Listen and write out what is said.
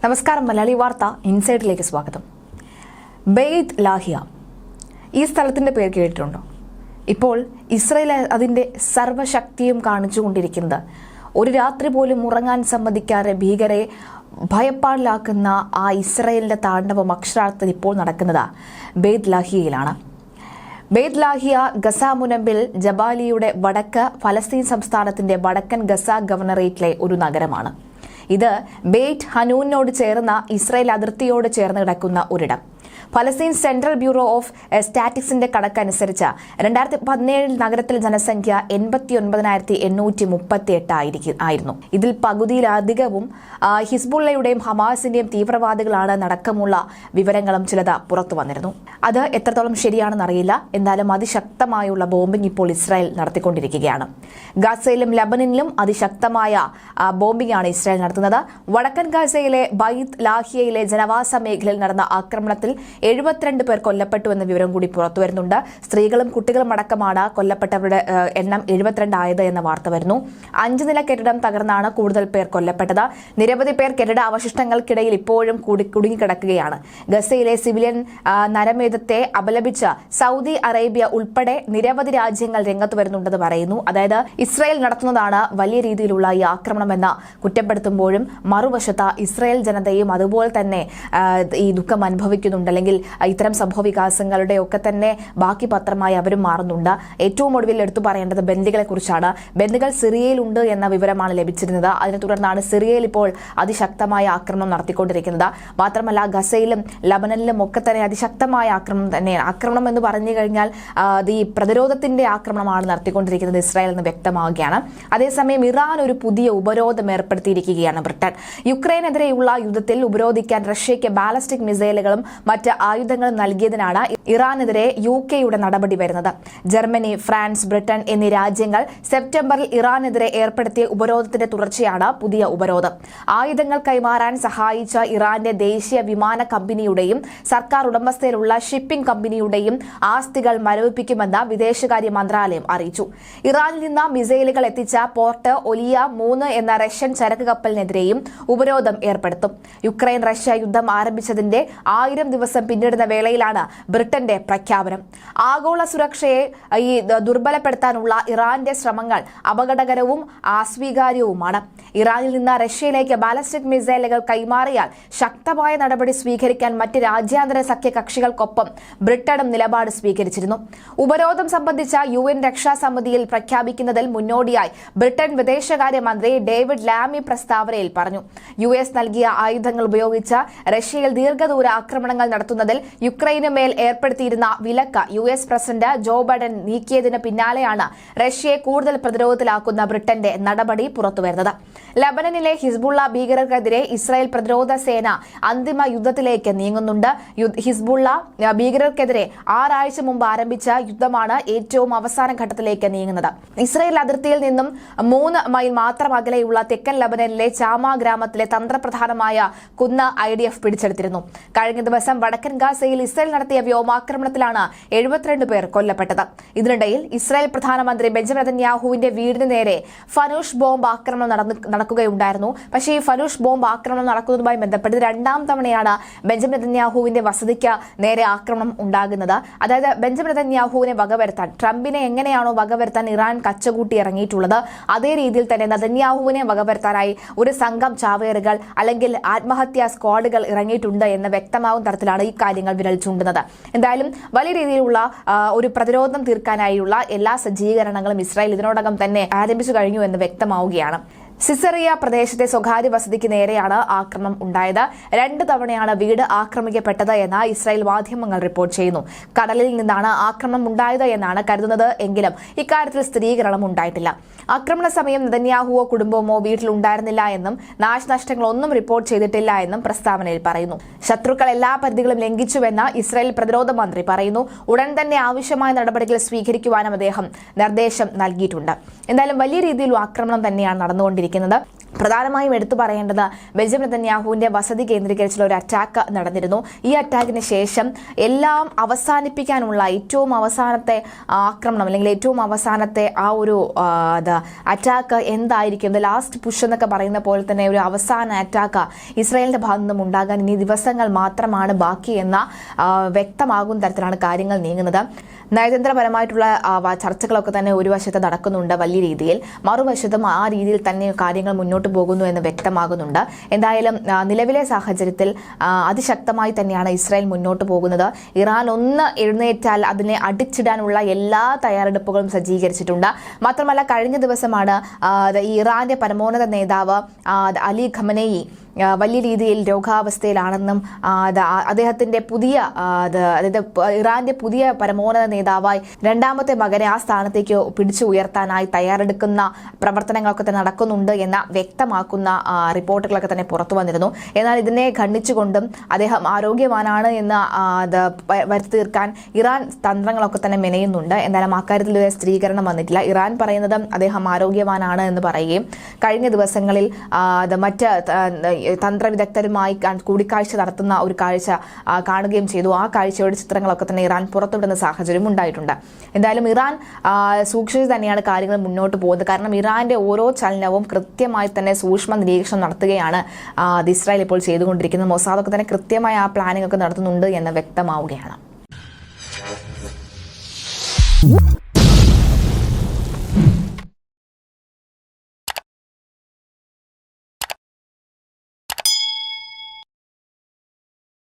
നമസ്കാരം. മലയാളി വാർത്ത ഇൻസൈഡിലേക്ക് സ്വാഗതം. ബെയ്ത് ലാഹിയ ഈ സ്ഥലത്തിന്റെ പേര് കേട്ടിട്ടുണ്ടോ? ഇപ്പോൾ ഇസ്രയേൽ അതിന്റെ സർവ്വശക്തിയും കാണിച്ചുകൊണ്ടിരിക്കുന്നത് ഒരു രാത്രി പോലും ഉറങ്ങാൻ സമ്മതിക്കാതെ ഭീകരെ ഭയപ്പാടിലാക്കുന്ന ആ ഇസ്രയേലിന്റെ താണ്ഡവം അക്ഷരാർത്ഥത്തിൽ ഇപ്പോൾ നടക്കുന്നത് ബെയ്ത് ലാഹിയയിലാണ്. ബെയ്ത് ലാഹിയ ഗസ മുനമ്പിൽ ജബാലിയുടെ വടക്ക് ഫലസ്തീൻ സംസ്ഥാനത്തിന്റെ വടക്കൻ ഗസ ഗവർണറേറ്റിലെ ഒരു നഗരമാണ്. ഇത് ബെയ്റ്റ് ഹനൂനിനോട് ചേർന്ന ഇസ്രായേൽ അതിർത്തിയോട് ചേർന്ന് കിടക്കുന്ന ഒരിടം. ഫലസ്തീൻ സെൻട്രൽ ബ്യൂറോ ഓഫ് സ്റ്റാറ്റിക്സിന്റെ കണക്കനുസരിച്ച് 2017 നഗരത്തിൽ ജനസംഖ്യ 89,838 ആയിരുന്നു. ഇതിൽ പകുതിയിലധികവും ഹിസ്ബുള്ളയുടെയും ഹമാസിന്റെയും തീവ്രവാദികളാണ് നടക്കമുള്ള വിവരങ്ങളും ചിലത് പുറത്തു വന്നിരുന്നു. അത് എത്രത്തോളം ശരിയാണെന്ന് അറിയില്ല. എന്നാലും അതിശക്തമായുള്ള ബോംബിംഗ് ഇപ്പോൾ ഇസ്രായേൽ നടത്തിക്കൊണ്ടിരിക്കുകയാണ്. ഗാസയിലും ലബനനിലും അതിശക്തമായ ബോംബിംഗ് ആണ് ഇസ്രായേൽ നടത്തുന്നത്. വടക്കൻ ഗാസയിലെ ബൈത്ത് ലാഹിയയിലെ ജനവാസ മേഖലയിൽ നടന്ന ആക്രമണത്തിൽ 72 പേർ കൊല്ലപ്പെട്ടു എന്ന വിവരം കൂടി പുറത്തുവരുന്നുണ്ട്. സ്ത്രീകളും കുട്ടികളും അടക്കമാണ് കൊല്ലപ്പെട്ടവരുടെ എണ്ണം 72 ആയത് എന്ന വാർത്ത വരുന്നു. 5 നില കെട്ടിടം തകർന്നാണ് കൂടുതൽ പേർ കൊല്ലപ്പെട്ടത്. നിരവധി പേർ കെട്ടിട അവശിഷ്ടങ്ങൾക്കിടയിൽ ഇപ്പോഴും കുടുങ്ങിക്കിടക്കുകയാണ്. ഗസയിലെ സിവിലിയൻ നരമേധത്തെ അപലപിച്ച് സൗദി അറേബ്യ ഉൾപ്പെടെ നിരവധി രാജ്യങ്ങൾ രംഗത്ത് വരുന്നുണ്ടെന്ന് പറയുന്നു. അതായത് ഇസ്രായേൽ നടത്തുന്നതാണ് വലിയ രീതിയിലുള്ള ഈ ആക്രമണമെന്ന് കുറ്റപ്പെടുത്തുമ്പോഴും മറുവശത്ത് ഇസ്രായേൽ ജനതയും അതുപോലെ തന്നെ ഈ ദുഃഖം അനുഭവിക്കുന്നുണ്ട്. അല്ലെങ്കിൽ ഇത്തരം സംഭവ വികാസങ്ങളുടെ ഒക്കെ തന്നെ ബാക്കി പത്രമായി അവരും മാറുന്നുണ്ട്. ഏറ്റവും ഒടുവിൽ എടുത്തു പറയേണ്ടത് ബന്ദികളെ കുറിച്ചാണ്. ബന്ദികൾ സിറിയയിലുണ്ട് എന്ന വിവരമാണ് ലഭിച്ചിരുന്നത്. അതിനെ തുടർന്നാണ് സിറിയയിൽ ഇപ്പോൾ അതിശക്തമായ ആക്രമണം നടത്തിക്കൊണ്ടിരിക്കുന്നത്. മാത്രമല്ല ഗസയിലും ലബനനിലും ഒക്കെ തന്നെ അതിശക്തമായ ആക്രമണം തന്നെയാണ്. ആക്രമണം എന്ന് പറഞ്ഞു കഴിഞ്ഞാൽ ഈ പ്രതിരോധത്തിന്റെ ആക്രമണമാണ് നടത്തിക്കൊണ്ടിരിക്കുന്നത് ഇസ്രായേൽ എന്ന് വ്യക്തമാവുകയാണ്. അതേസമയം ഇറാൻ ഒരു പുതിയ ഉപരോധം ഏർപ്പെടുത്തിയിരിക്കുകയാണ്. ബ്രിട്ടൻ യുക്രൈനെതിരെയുള്ള യുദ്ധത്തിൽ ഉപരോധിക്കാൻ റഷ്യയ്ക്ക് ബാലിസ്റ്റിക് മിസൈലുകളും മറ്റ് ആയുധങ്ങൾ നൽകിയതിനാണ് ഇറാനെതിരെ യുകെയുടെ നടപടി വരുന്നത്. ജർമ്മനി, ഫ്രാൻസ്, ബ്രിട്ടൻ എന്നീ രാജ്യങ്ങൾ സെപ്റ്റംബറിൽ ഇറാനെതിരെ ഏർപ്പെടുത്തിയ ഉപരോധത്തിന്റെ തുടർച്ചയാണ് പുതിയ ഉപരോധം. ആയുധങ്ങൾ കൈമാറാൻ സഹായിച്ച ഇറാന്റെ ദേശീയ വിമാന കമ്പനിയുടെയും സർക്കാർ ഉടമസ്ഥയിലുള്ള ഷിപ്പിംഗ് കമ്പനിയുടെയും ആസ്തികൾ മരവിപ്പിക്കുമെന്ന് വിദേശകാര്യ മന്ത്രാലയം അറിയിച്ചു. ഇറാനിൽ നിന്ന് മിസൈലുകൾ എത്തിച്ച പോർട്ട് ഒലിയ 3 എന്ന റഷ്യൻ ചരക്ക് കപ്പലിനെതിരെയും ഉപരോധം ഏർപ്പെടുത്തും. യുക്രൈൻ റഷ്യ യുദ്ധം ആരംഭിച്ചതിന്റെ 1000 ദിവസം പിന്നിടുന്ന വേളയിലാണ് ബ്രിട്ടന്റെ പ്രഖ്യാപനം. ആഗോള സുരക്ഷയെ ദുർബലപ്പെടുത്താനുള്ള ഇറാന്റെ ശ്രമങ്ങൾ അപകടകരവും അസ്വീകാര്യവുമാണ്. ഇറാനിൽ നിന്ന് റഷ്യയിലേക്ക് ബാലിസ്റ്റിക് മിസൈലുകൾ കൈമാറിയാൽ ശക്തമായ നടപടി സ്വീകരിക്കാൻ മറ്റ് രാജ്യാന്തര സഖ്യകക്ഷികൾക്കൊപ്പം ബ്രിട്ടനും നിലപാട് സ്വീകരിച്ചിരുന്നു. ഉപരോധം സംബന്ധിച്ച UN രക്ഷാസമിതിയിൽ പ്രഖ്യാപിക്കുന്നതിൽ മുന്നോടിയായി ബ്രിട്ടൻ വിദേശകാര്യമന്ത്രി ഡേവിഡ് ലാമി പ്രസ്താവനയിൽ പറഞ്ഞു. US നൽകിയ ആയുധങ്ങൾ ഉപയോഗിച്ച് റഷ്യയിൽ ദീർഘദൂര ആക്രമണങ്ങൾ നടത്തുന്നതിൽ യുക്രൈന് മേൽ ഏർപ്പെടുത്തിയിരുന്ന വിലക്ക് US പ്രസിഡന്റ് ജോ ബൈഡൻ നീക്കിയതിന് പിന്നാലെയാണ് റഷ്യയെ കൂടുതൽ പ്രതിരോധത്തിലാക്കുന്ന ബ്രിട്ടന്റെ നടപടി പുറത്തുവരുന്നത്. ലബനനിലെ ഹിസ്ബുള്ള ഭീകരർക്കെതിരെ ഇസ്രായേൽ പ്രതിരോധ സേന അന്തിമ യുദ്ധത്തിലേക്ക് നീങ്ങുന്നുണ്ട്. ഹിസ്ബുള്ള ഭീകരർക്കെതിരെ 6 ആഴ്ച മുമ്പ് ആരംഭിച്ച യുദ്ധമാണ് ഏറ്റവും അവസാന ഘട്ടത്തിലേക്ക് നീങ്ങുന്നത്. ഇസ്രായേൽ അതിർത്തിയിൽ നിന്നും 3 മൈൽ മാത്രം അകലെയുള്ള തെക്കൻ ലബനനിലെ ചാമ ഗ്രാമത്തിലെ തന്ത്രപ്രധാനമായ കുന്ന് IDF പിടിച്ചെടുത്തിരുന്നു. കഴിഞ്ഞ ദിവസം വടക്കൻ ഗാസയിൽ ഇസ്രായേൽ നടത്തിയ വ്യോമാക്രമണത്തിലാണ് 72 പേർ കൊല്ലപ്പെട്ടത്. ഇതിനിടയിൽ ഇസ്രായേൽ പ്രധാനമന്ത്രി ബെഞ്ചമിൻ നെതന്യാഹുവിന്റെ വീടിന് നേരെ ഫനൂഷ് ബോംബ് ആക്രമണം നടക്കുകയുണ്ടായിരുന്നു. പക്ഷേ ഈ ഫനൂഷ് ബോംബ് ആക്രമണം നടക്കുന്നതുമായി ബന്ധപ്പെട്ട് 2ാം തവണയാണ് ബെഞ്ചമിൻ നെതന്യാഹുവിന്റെ വസതിക്ക് നേരെ ആക്രമണം ഉണ്ടാകുന്നത്. അതായത് ബെഞ്ചമിൻ നെതന്യാഹുവിനെ വകവരുത്താൻ, ട്രംപിനെ എങ്ങനെയാണോ വകവരുത്താൻ ഇറാൻ കച്ചകൂട്ടി ഇറങ്ങിയിട്ടുള്ളത്, അതേ രീതിയിൽ തന്നെ നെതന്യാഹുവിനെ വകവരുത്താനായി ഒരു സംഘം ചാവേറുകൾ അല്ലെങ്കിൽ ആത്മഹത്യാ സ്ക്വാഡുകൾ ഇറങ്ങിയിട്ടുണ്ട് എന്ന് വ്യക്തമാവും തരത്തിലാണ് ഈ കാര്യങ്ങൾ വിരൽ ചൂണ്ടുന്നത്. എന്തായാലും വലിയ രീതിയിലുള്ള ഒരു പ്രതിരോധം തീർക്കാനായുള്ള എല്ലാ സജ്ജീകരണങ്ങളും ഇസ്രായേൽ ഇതിനോടകം തന്നെ ആരംഭിച്ചു കഴിഞ്ഞു എന്ന് വ്യക്തമാവുകയാണ്. സിസറിയ പ്രദേശത്തെ സ്വകാര്യ വസതിക്ക് നേരെയാണ് ആക്രമണം ഉണ്ടായത്. 2 തവണയാണ് വീട് ആക്രമിക്കപ്പെട്ടത് എന്ന് ഇസ്രായേൽ മാധ്യമങ്ങൾ റിപ്പോർട്ട് ചെയ്യുന്നു. കടലിൽ നിന്നാണ് ആക്രമണം ഉണ്ടായത് എന്നാണ് കരുതുന്നത്. എങ്കിലും ഇക്കാര്യത്തിൽ സ്ഥിരീകരണം ഉണ്ടായിട്ടില്ല. ആക്രമണ സമയം നെതന്യാഹുവോ കുടുംബമോ വീട്ടിലുണ്ടായിരുന്നില്ല എന്നും നാശനഷ്ടങ്ങളൊന്നും റിപ്പോർട്ട് ചെയ്തിട്ടില്ല എന്നും പ്രസ്താവനയിൽ പറയുന്നു. ശത്രുക്കൾ എല്ലാ പരിധികളും ലംഘിച്ചുവെന്ന് ഇസ്രായേൽ പ്രതിരോധ മന്ത്രി പറയുന്നു. ഉടൻ തന്നെ ആവശ്യമായ നടപടികൾ സ്വീകരിക്കുവാനും അദ്ദേഹം നിർദ്ദേശം നൽകിയിട്ടുണ്ട്. എന്തായാലും വലിയ രീതിയിലുള്ള ആക്രമണം തന്നെയാണ് നടന്നുകൊണ്ടിരിക്കുന്നത്. നടത്തിയിരിക്കുന്നത്. പ്രധാനമായും എടുത്തു പറയേണ്ടത് ബെഞ്ചമിൻ നെതന്യാഹുവിന്റെ വസതി കേന്ദ്രീകരിച്ചുള്ള ഒരു അറ്റാക്ക് നടന്നിരുന്നു. ഈ അറ്റാക്കിന് ശേഷം എല്ലാം അവസാനിപ്പിക്കാനുള്ള ഏറ്റവും അവസാനത്തെ ആക്രമണം അല്ലെങ്കിൽ ഏറ്റവും അവസാനത്തെ ആ ഒരു അറ്റാക്ക് എന്തായിരിക്കും, ലാസ്റ്റ് പുഷ് എന്നൊക്കെ പറയുന്ന പോലെ തന്നെ ഒരു അവസാന അറ്റാക്ക് ഇസ്രായേലിന്റെ ഭാഗത്തു നിന്നും ഉണ്ടാകാൻ ഇനി ദിവസങ്ങൾ മാത്രമാണ് ബാക്കിയെന്ന വ്യക്തമാകുന്ന തരത്തിലാണ് കാര്യങ്ങൾ നീങ്ങുന്നത്. നയതന്ത്രപരമായിട്ടുള്ള ചർച്ചകളൊക്കെ തന്നെ ഒരു വശത്ത് നടക്കുന്നുണ്ട് വലിയ രീതിയിൽ, മറുവശത്തും ആ രീതിയിൽ തന്നെ കാര്യങ്ങൾ മുന്നോട്ട് പോകുന്നു എന്ന് വ്യക്തമാകുന്നുണ്ട്. എന്തായാലും നിലവിലെ സാഹചര്യത്തിൽ അതിശക്തമായി തന്നെയാണ് ഇസ്രായേൽ മുന്നോട്ട് പോകുന്നത്. ഇറാൻ ഒന്ന് എഴുന്നേറ്റാൽ അതിനെ അടിച്ചിടാനുള്ള എല്ലാ തയ്യാറെടുപ്പുകളും സജ്ജീകരിച്ചിട്ടുണ്ട്. മാത്രമല്ല കഴിഞ്ഞ ദിവസമാണ് ഇറാന്റെ പരമോന്നത നേതാവ് അലി ഖമനേയി വലിയ രീതിയിൽ രോഗാവസ്ഥയിലാണെന്നും അദ്ദേഹത്തിന്റെ അതായത് ഇറാന്റെ പുതിയ പരമോന്നത നേതാവായി രണ്ടാമത്തെ മകനെ ആ സ്ഥാനത്തേക്ക് പിടിച്ചു ഉയർത്താനായി തയ്യാറെടുക്കുന്ന പ്രവർത്തനങ്ങളൊക്കെ തന്നെ നടക്കുന്നുണ്ട് എന്ന വ്യക്തമാക്കുന്ന റിപ്പോർട്ടുകളൊക്കെ തന്നെ പുറത്തു വന്നിരുന്നു. എന്നാൽ ഇതിനെ ഖണ്ഡിച്ചുകൊണ്ടും അദ്ദേഹം ആരോഗ്യവാനാണ് എന്ന് വരുത്തി തീർക്കാൻ ഇറാൻ തന്ത്രങ്ങളൊക്കെ തന്നെ മെനയുന്നുണ്ട്. എന്നാലും അക്കാര്യത്തിൽ ഒരു സ്ഥിരീകരണം വന്നിട്ടില്ല. ഇറാൻ പറയുന്നത് അദ്ദേഹം ആരോഗ്യവാനാണ് എന്ന് പറയുകയും കഴിഞ്ഞ ദിവസങ്ങളിൽ മറ്റ് തന്ത്രവിദഗ്ധരുമായി കൂടിക്കാഴ്ച നടത്തുന്ന ഒരു കാഴ്ച കാണുകയും ചെയ്തു. ആ കാഴ്ചയുടെ ചിത്രങ്ങളൊക്കെ തന്നെ ഇറാൻ പുറത്തുവിടുന്ന സാഹചര്യം ഉണ്ടായിട്ടുണ്ട്. എന്തായാലും ഇറാൻ സൂക്ഷിച്ച് തന്നെയാണ് കാര്യങ്ങൾ മുന്നോട്ട് പോകുന്നത്. കാരണം ഇറാന്റെ ഓരോ ചലനവും കൃത്യമായി തന്നെ സൂക്ഷ്മ നിരീക്ഷണം നടത്തുകയാണ് ഇസ്രായേൽ ഇപ്പോൾ ചെയ്തുകൊണ്ടിരിക്കുന്നത്. മൊസാദൊക്കെ തന്നെ കൃത്യമായി ആ പ്ലാനിംഗ് ഒക്കെ നടത്തുന്നുണ്ട് എന്ന് വ്യക്തമാവുകയാണ്.